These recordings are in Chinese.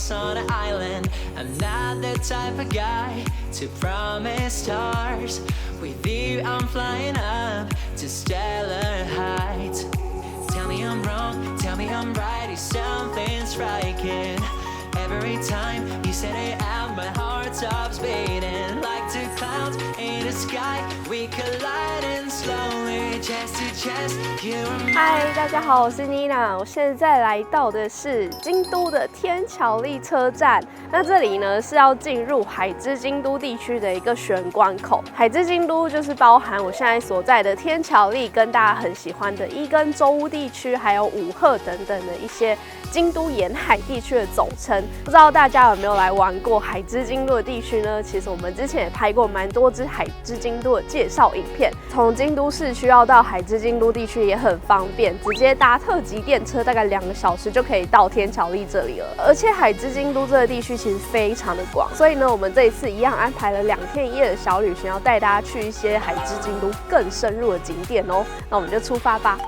house on an island. I'm not the type of guy to promise stars. With you, I'm flying up to stellar heights. Tell me I'm wrong, tell me I'm right. It's something striking. Every time you say it out, my heart stops beating. Like two clouds in the sky, we colliding slowly, chest to chest. You are mine. 嗨，大家好，我是妮娜。我现在来到的是京都的天桥立车站。那这里呢是要进入海之京都地区的一个玄关口。海之京都就是包含我现在所在的天桥立，跟大家很喜欢的伊根州屋地区，还有武鹤等等的一些京都沿海地区的总称。不知道大家有没有来玩过海之京都的地区呢？其实我们之前也拍过蛮多支海之京都的介绍影片。从京都市区要到海之京都地区也很方便，直接搭特急电车大概2个小时就可以到天桥立这里了。而且海之京都这个地区其实非常的广，所以呢，我们这一次一样安排了2天1夜的小旅行，要带大家去一些海之京都更深入的景点哦。那我们就出发吧。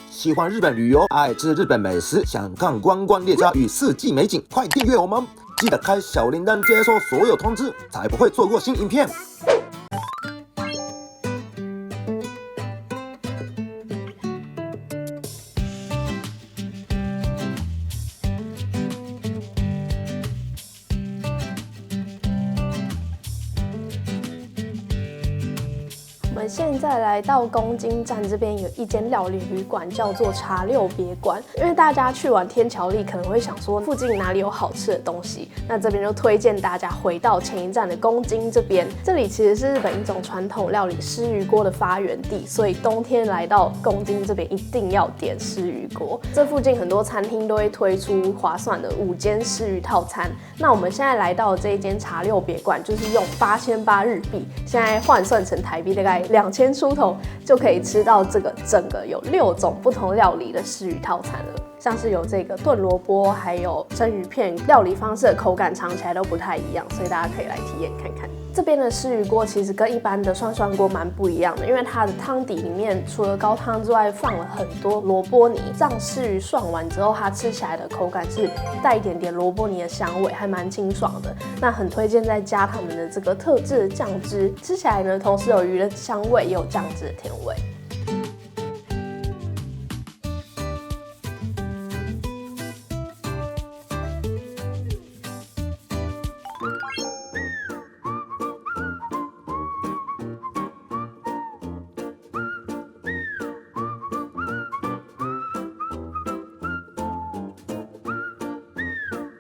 喜欢日本旅游、爱吃日本美食、想看观光列车与四季美景，快订阅我们！记得开小铃铛，接收所有通知，才不会错过新影片。我们现在来到东京站这边有一间料理旅馆，叫做茶六别馆。因为大家去完天桥立可能会想说附近哪里有好吃的东西，那这边就推荐大家回到前一站的东京这边。这里其实是日本一种传统料理鲻鱼锅的发源地，所以冬天来到东京这边一定要点鲻鱼锅。这附近很多餐厅都会推出划算的5间鲻鱼套餐。那我们现在来到的这一间茶六别馆，就是用8800日币，现在换算成台币大概2000出头就可以吃到这个整个有6种不同料理的鲻鱼套餐了。像是有这个炖萝卜，还有生鱼片，料理方式的口感尝起来都不太一样，所以大家可以来体验看看。这边的鲻鱼锅其实跟一般的涮涮锅蛮不一样的，因为它的汤底里面除了高汤之外，放了很多萝卜泥，让鲻鱼涮完之后，它吃起来的口感是带一点点萝卜泥的香味，还蛮清爽的。那很推荐再加他们的这个特制的酱汁，吃起来呢，同时有鱼的香味，也有酱汁的甜味。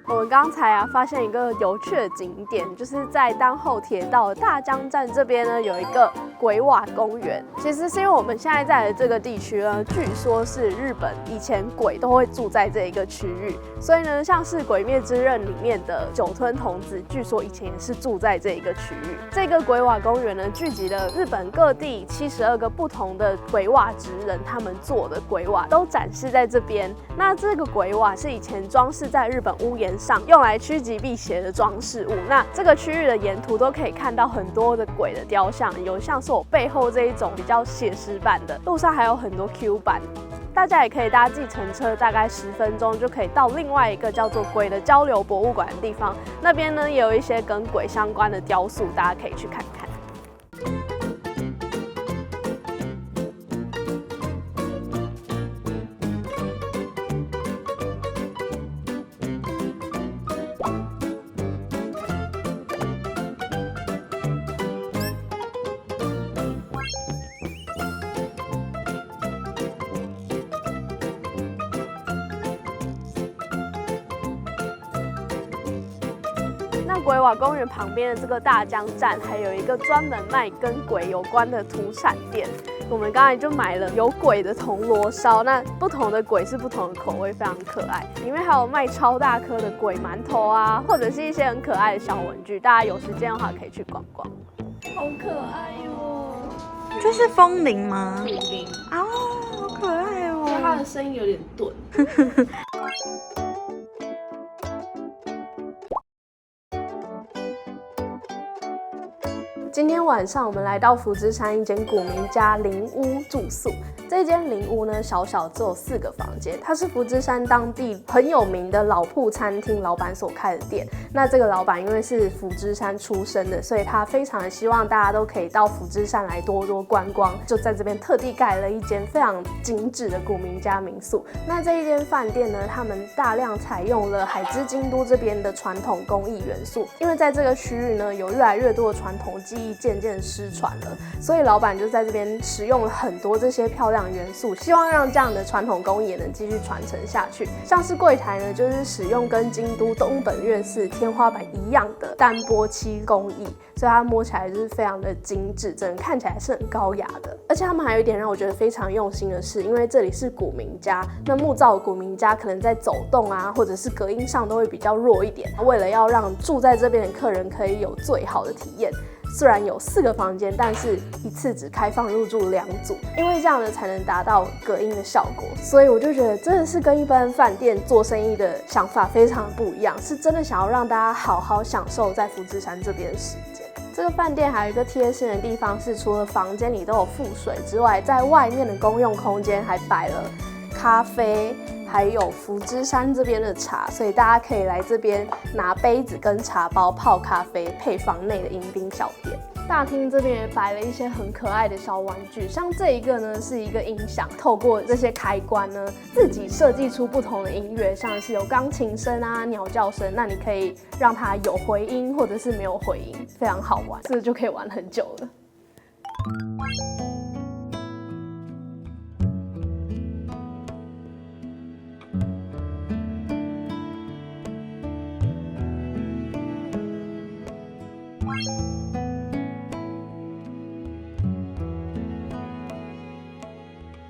我们刚才发现一个有趣的景点，就是在丹后铁道的大江站这边呢，有一个鬼瓦公园。其实是因为我们现在在的这个地区呢，据说是日本以前鬼都会住在这一个区域，所以呢，像是《鬼灭之刃》里面的酒吞童子，据说以前也是住在这一个区域。这个鬼瓦公园呢，聚集了日本各地72个不同的鬼瓦职人，他们做的鬼瓦都展示在这边。那这个鬼瓦是以前装饰在日本屋檐上，用来趋吉避邪的装饰物。那这个区域的沿途都可以看到很多的鬼的雕像，有像是我背后这一种比较写实版的，路上还有很多 Q 版。大家也可以搭计程车，大概10分钟就可以到另外一个叫做鬼的交流博物馆的地方。那边呢也有一些跟鬼相关的雕塑，大家可以去看看。那鬼瓦公园旁边的这个大江站，还有一个专门卖跟鬼有关的土产店。我们刚才就买了有鬼的铜锣烧，那不同的鬼是不同的口味，非常可爱。里面还有卖超大颗的鬼馒头啊，或者是一些很可爱的小文具，大家有时间的话可以去逛逛。好可爱哟！这是风铃吗？风铃哦，好可爱哦！因为它的声音有点钝。今今天晚上我们来到福芝山一间古民家灵屋住宿。这间灵屋呢，小小只有4个房间，它是福芝山当地很有名的老铺餐厅老板所开的店。那这个老板因为是福芝山出身的，所以他非常的希望大家都可以到福芝山来多多观光，就在这边特地盖了一间非常精致的古民家民宿。那这一间饭店呢，他们大量采用了海之京都这边的传统工艺元素，因为在这个区域呢，有越来越多的传统技艺渐渐失传了，所以老板就在这边使用了很多这些漂亮元素，希望让这样的传统工艺也能继续传承下去。像是柜台呢，就是使用跟京都东本院寺天花板一样的单玻漆工艺，所以它摸起来就是非常的精致，整个看起来是很高雅的。而且他们还有一点让我觉得非常用心的是，因为这里是古民家，那木造的古民家可能在走动啊，或者是隔音上都会比较弱一点。为了要让住在这边的客人可以有最好的体验，虽然有4个房间，但是一次只开放入住2组，因为这样呢才能达到隔音的效果。所以我就觉得真的是跟一般饭店做生意的想法非常不一样，是真的想要让大家好好享受在福芝山这边的时间。这个饭店还有一个贴心的地方是，除了房间里都有附水之外，在外面的公用空间还摆了咖啡，还有福芝山这边的茶，所以大家可以来这边拿杯子跟茶包泡咖啡，配房内的迎宾小店。大厅这边也摆了一些很可爱的小玩具，像这一个呢是一个音响，透过这些开关呢，自己设计出不同的音乐，像是有钢琴声啊、鸟叫声，那你可以让它有回音或者是没有回音，非常好玩，这个就可以玩很久了。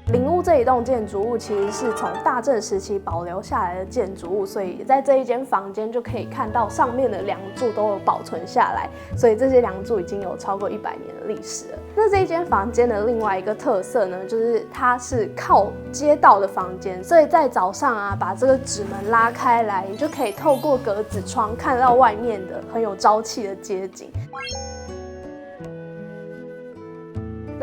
灵屋这一栋建筑物其实是从大正时期保留下来的建筑物，所以在这一间房间就可以看到上面的梁柱都有保存下来，所以这些梁柱已经有超过100年的历史了。那这一间房间的另外一个特色呢，就是它是靠街道的房间，所以在早上啊，把这个纸门拉开来，你就可以透过格子窗看到外面的很有朝气的街景。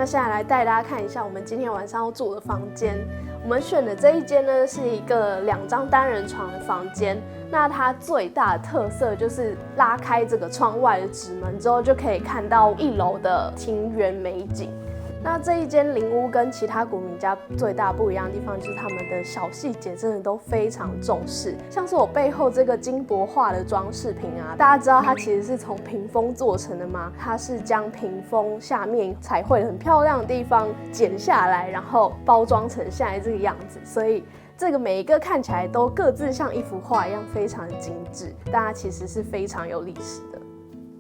那现在来带大家看一下我们今天晚上要住的房间。我们选的这一间呢，是一个2张单人床的房间。那它最大的特色就是拉开这个窗外的纸门之后，就可以看到1楼的庭园美景。那这一间灵屋跟其他古民家最大不一样的地方，就是他们的小细节真的都非常重视。像是我背后这个金箔画的装饰品啊，大家知道它其实是从屏风做成的吗？它是将屏风下面彩绘很漂亮的地方剪下来，然后包装成现在这个样子，所以这个每一个看起来都各自像一幅画一样，非常的精致，但它其实是非常有历史的。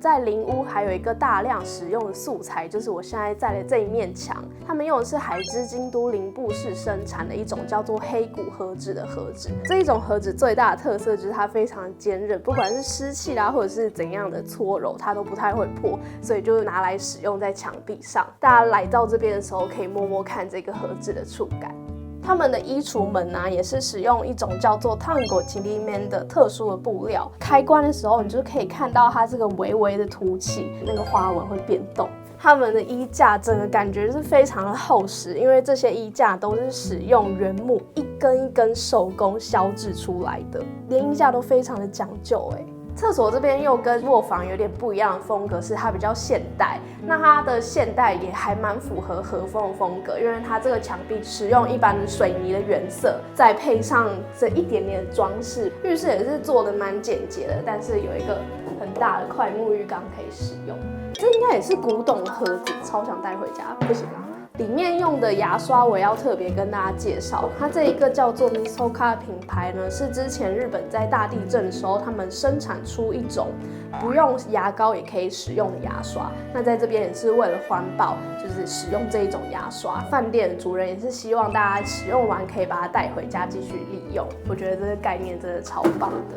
在灵屋还有一个大量使用的素材，就是我现在在的这一面墙，他们用的是海之京都林部市生产的一种叫做黑谷和纸的和纸。这一种和纸最大的特色就是它非常坚韧，不管是湿气啦，或者是怎样的搓揉，它都不太会破，所以就拿来使用在墙壁上。大家来到这边的时候，可以摸摸看这个和纸的触感。他们的衣橱门啊，也是使用一种叫做 Tango Chiliman 的特殊的布料。开关的时候，你就可以看到它这个微微的凸起，那个花纹会变动。他们的衣架整个感觉是非常的厚实，因为这些衣架都是使用原木一根一根手工削制出来的，连衣架都非常的讲究哎。厕所这边又跟卧房有点不一样的风格，是它比较现代。那它的现代也还蛮符合和风的风格，因为它这个墙壁使用一般的水泥的原色，再配上这一点点的装饰。浴室也是做的蛮简洁的，但是有一个很大的块沐浴缸可以使用。这应该也是古董的盒子，超想带回家，不行啊。里面用的牙刷我也要特别跟大家介绍，它这一个叫做 Misoka 品牌呢，是之前日本在大地震的时候，他们生产出一种不用牙膏也可以使用的牙刷。那在这边也是为了环保，就是使用这一种牙刷。饭店的主人也是希望大家使用完可以把它带回家继续利用。我觉得这个概念真的超棒的。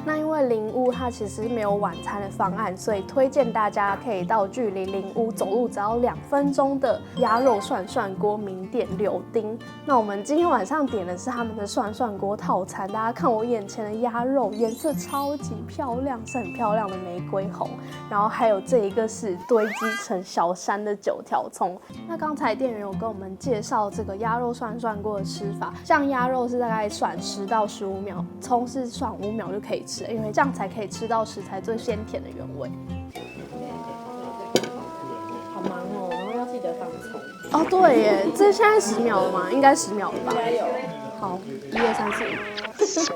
那因为林屋它其实没有晚餐的方案，所以推荐大家可以到距离林屋走路只要2分钟的鸭肉涮涮锅名店柳丁。那我们今天晚上点的是他们的涮涮锅套餐，大家看我眼前的鸭肉颜色超级漂亮，是很漂亮的玫瑰红，然后还有这一个是堆积成小山的9条葱。那刚才店员有跟我们介绍这个鸭肉涮涮锅的吃法，像鸭肉是大概涮10到15秒，葱是涮5秒就可以吃，因为这样才可以吃到食材最鲜甜的原味。好忙哦，然后要记得放葱。哦，对耶，这现在10秒了吗？应该10秒了吧？应该有。好，1、2、3、4。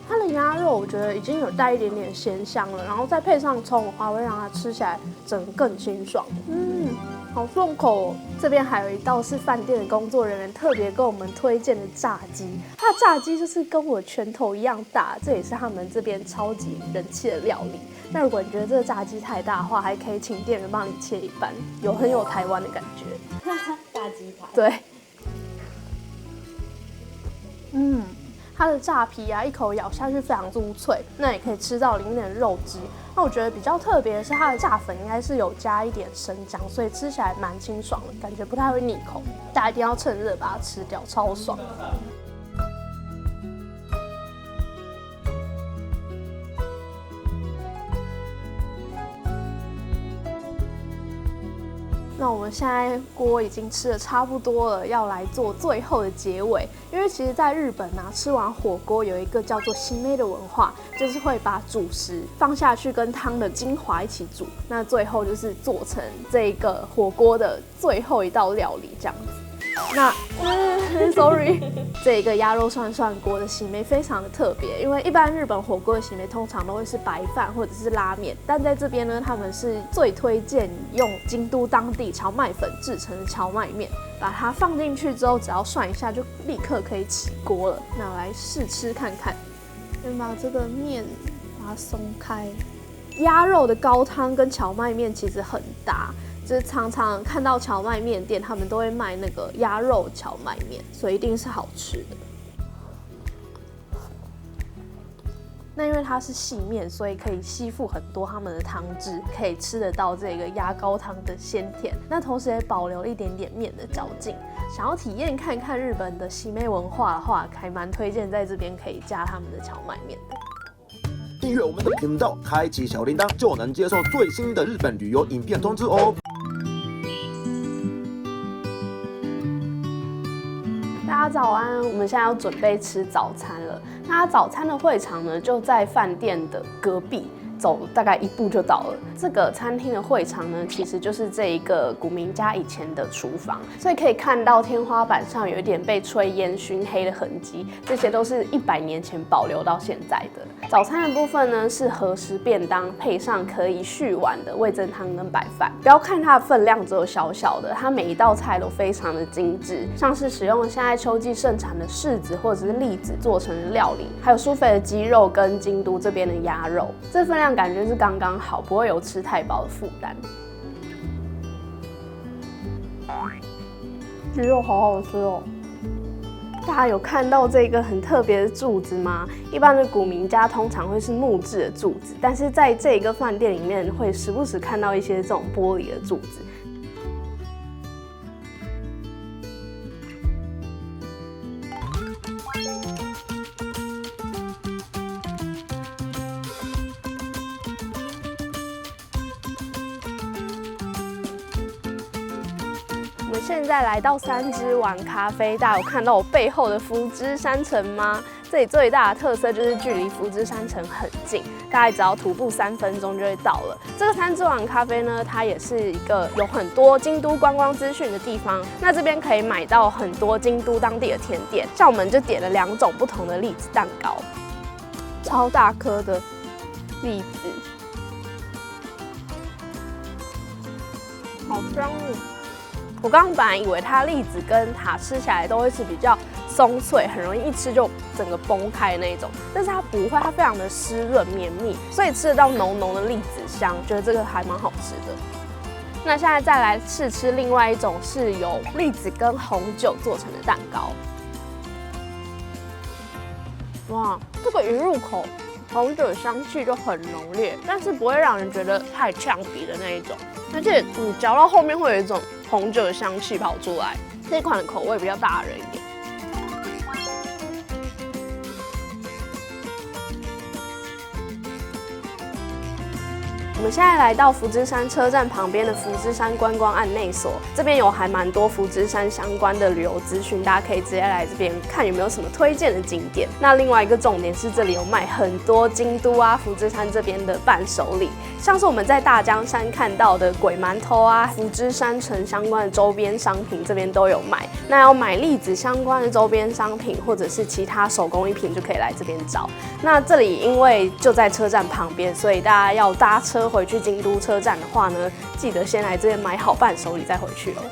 它的鸭肉我觉得已经有带一点点鲜香了，然后再配上葱的话，会让它吃起来整个更清爽。好顺口哦。这边还有一道是饭店的工作人员特别跟我们推荐的炸鸡，它的炸鸡就是跟我拳头一样大，这也是他们这边超级人气的料理。那如果你觉得这个炸鸡太大的话，还可以请店员帮你切一半，很有台湾的感觉。大鸡排。对。它的炸皮啊，一口咬下去非常酥脆，那也可以吃到里面的肉汁。那我觉得比较特别的是它的炸粉应该是有加一点生姜，所以吃起来蛮清爽的，感觉不太会腻口。大家一定要趁热把它吃掉，超爽。那我们现在锅已经吃的差不多了，要来做最后的结尾。因为其实在日本啊，吃完火锅有一个叫做締め的文化，就是会把主食放下去跟汤的精华一起煮，那最后就是做成这个火锅的最后一道料理这样子。那sorry， 这一个鸭肉涮涮锅的喜梅非常的特别，因为一般日本火锅的喜梅通常都会是白饭或者是拉面，但在这边呢，他们是最推荐用京都当地荞麦粉制成的荞麦面，把它放进去之后，只要涮一下就立刻可以起锅了。那我来试吃看看，先把这个面把它松开。鸭肉的高汤跟荞麦面其实很搭。就是常常看到荞麦面店，他们都会卖那个鸭肉荞麦面，所以一定是好吃的。那因为它是细面，所以可以吸附很多他们的汤汁，可以吃得到这个鸭高汤的鲜甜。那同时也保留一点点面的嚼劲。想要体验看看日本的喜妹文化的话，还蛮推荐在这边可以加他们的荞麦面的。订阅我们的频道，开启小铃铛，就能接受最新的日本旅游影片通知哦。大家早安，我们现在要准备吃早餐了。那早餐的会场呢，就在饭店的隔壁，走大概1步就到了。这个餐厅的会场呢，其实就是这一个古民家以前的厨房，所以可以看到天花板上有一点被炊烟熏黑的痕迹，这些都是100年前保留到现在的。早餐的部分呢，是和食便当，配上可以续碗的味噌汤跟白饭。不要看它的分量只有小小的，它每一道菜都非常的精致，像是使用现在秋季盛产的柿子或者是栗子做成的料理，还有酥肥的鸡肉跟京都这边的鸭肉，这分量感觉是刚刚好，不会有吃太饱的负担。鸡肉好好吃哦！大家有看到这个很特别的柱子吗？一般的古民家通常会是木质的柱子，但是在这个饭店里面会时不时看到一些这种玻璃的柱子。我们现在来到3之丸咖啡，大家有看到我背后的福知山城吗？这里最大的特色就是距离福知山城很近，大概只要徒步3分钟就会到了。这个3之丸咖啡呢，它也是一个有很多京都观光资讯的地方。那这边可以买到很多京都当地的甜点，像我们就点了2种不同的栗子蛋糕，超大颗的栗子，好香哦！我刚刚本来以为它栗子跟塔吃起来都会是比较松脆，很容易一吃就整个崩开那种，但是它不会，它非常的湿润绵密，所以吃得到浓浓的栗子香，觉得这个还蛮好吃的。那现在再来试吃另外一种是由栗子跟红酒做成的蛋糕，哇，这个一入口，红酒香气就很浓烈，但是不会让人觉得太呛鼻的那一种，而且你嚼到后面会有一种红酒的香气跑出来。这款的口味比较大人一点。我们现在来到福芝山车站旁边的福芝山观光案内所，这边有还蛮多福芝山相关的旅游资讯，大家可以直接来这边看有没有什么推荐的景点。那另外一个重点是，这里有卖很多京都啊、福芝山这边的伴手礼，像是我们在大江山看到的鬼馒头啊、福芝山城相关的周边商品，这边都有卖。那要买栗子相关的周边商品，或者是其他手工艺品，就可以来这边找。那这里因为就在车站旁边，所以大家要搭车回去京都车站的话呢，记得先来这边买好伴手礼再回去哦。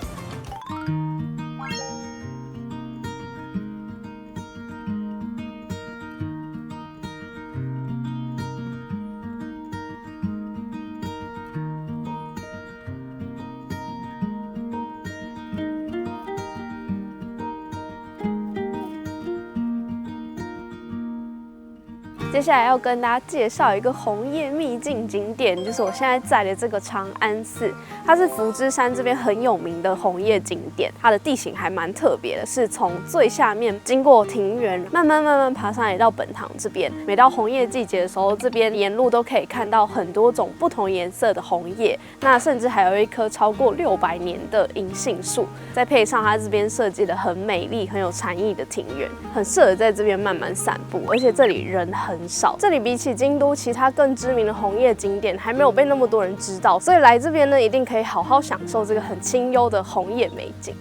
接下来要跟大家介绍一个红叶秘境景点，就是我现在在的这个长安寺，它是福芝山这边很有名的红叶景点。它的地形还蛮特别的，是从最下面经过庭园，慢慢爬上来到本堂这边。每到红叶季节的时候，这边沿路都可以看到很多种不同颜色的红叶，那甚至还有一棵超过600年的银杏树，再配上它这边设计的很美丽、很有禅意的庭园，很适合在这边慢慢散步。而且这里人很少，这里比起京都其他更知名的红叶景点还没有被那么多人知道，所以来这边呢，一定可以好好享受这个很清幽的红叶美景。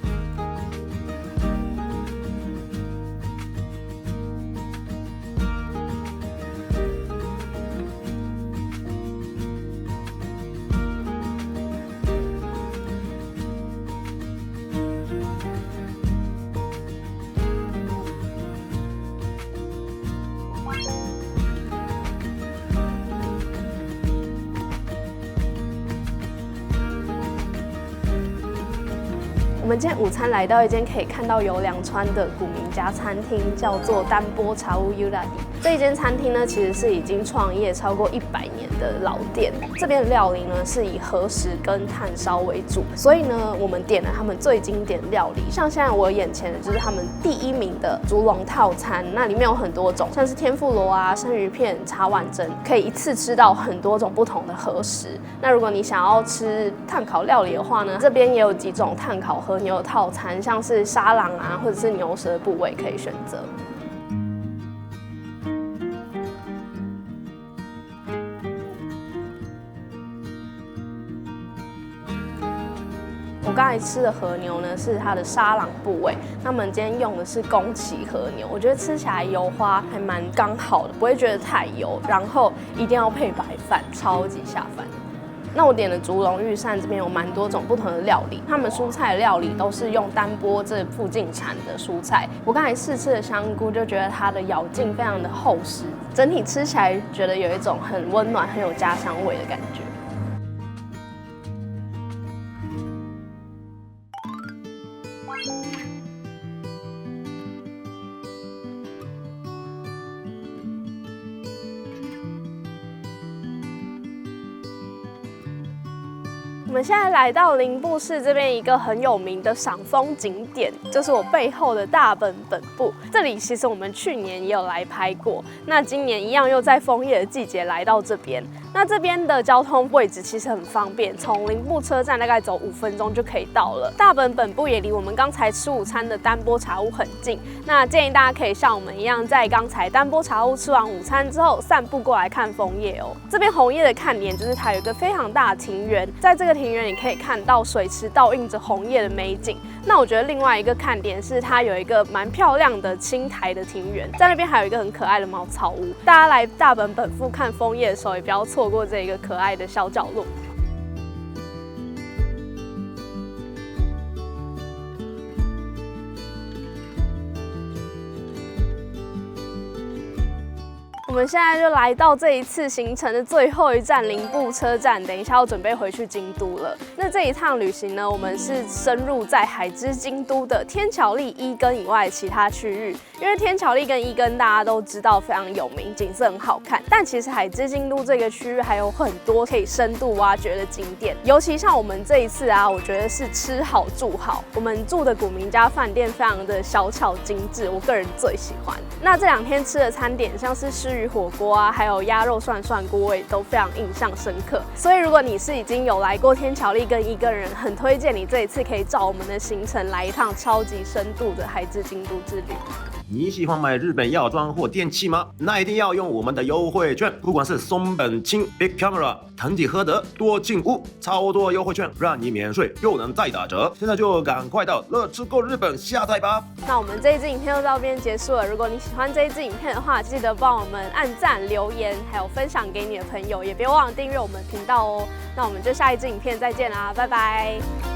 我们今天午餐来到一间可以看到有两川的古民家餐厅，叫做丹波茶屋 Yuragi。这一间餐厅呢，其实是已经创业超过100年的老店。这边的料理呢，是以和食跟炭烧为主，所以呢，我们点了他们最经典料理。像现在我眼前的就是他们第1名的竹笼套餐，那里面有很多种，像是天妇罗啊、生鱼片、茶碗蒸，可以一次吃到很多种不同的和食。那如果你想要吃炭烤料理的话呢，这边也有几种炭烤和牛的套餐，像是沙朗啊，或者是牛舌部位可以选择。我刚才吃的和牛呢，是它的沙朗部位。那我们今天用的是宫崎和牛，我觉得吃起来油花还蛮刚好的，不会觉得太油。然后一定要配白饭，超级下饭。那我点的竹笼御膳这边有蛮多种不同的料理，他们蔬菜料理都是用丹波这附近产的蔬菜。我刚才试吃的香菇就觉得它的咬劲非常的厚实，整体吃起来觉得有一种很温暖、很有家乡味的感觉。我们现在来到林部市这边一个很有名的赏枫景点，就是我背后的大本本部。这里其实我们去年也有来拍过，那今年一样又在枫叶的季节来到这边。那这边的交通位置其实很方便，从林部车站大概走5分钟就可以到了。大本本部也离我们刚才吃午餐的丹波茶屋很近，那建议大家可以像我们一样，在刚才丹波茶屋吃完午餐之后，散步过来看枫叶哦。这边红叶的看点就是它有一个非常大的庭园，在这个庭园你可以看到水池倒映着红叶的美景。那我觉得另外一个看点是它有一个蛮漂亮的青苔的庭园，在那边还有一个很可爱的茅草屋。大家来大本本部看枫叶的时候，也不要错过这一个可爱的小角落。我们现在就来到这一次行程的最后一站林步车站，等一下要准备回去京都了。那这一趟旅行呢，我们是深入在海之京都的天桥立、伊根以外的其他区域，因为天桥立跟伊根大家都知道非常有名，景色很好看。但其实海之京都这个区域还有很多可以深度挖掘的景点，尤其像我们这一次啊，我觉得是吃好住好。我们住的古民家饭店非常的小巧精致，我个人最喜欢。那这2天吃的餐点像是虱鱼火锅啊，还有鸭肉涮涮锅，我也都非常印象深刻。所以如果你是已经有来过天桥立跟伊根人，很推荐你这一次可以照我们的行程来一趟超级深度的海之京都之旅。你喜欢买日本药妆或电器吗？那一定要用我们的优惠券，不管是松本清、Big Camera、藤井和德、多进屋，超多优惠券，让你免税又能再打折。现在就赶快到乐吃购日本下载吧！那我们这一支影片就到这边结束了。如果你喜欢这一支影片的话，记得帮我们按赞、留言，还有分享给你的朋友，也别忘了订阅我们频道哦。那我们就下一支影片再见啦，拜拜。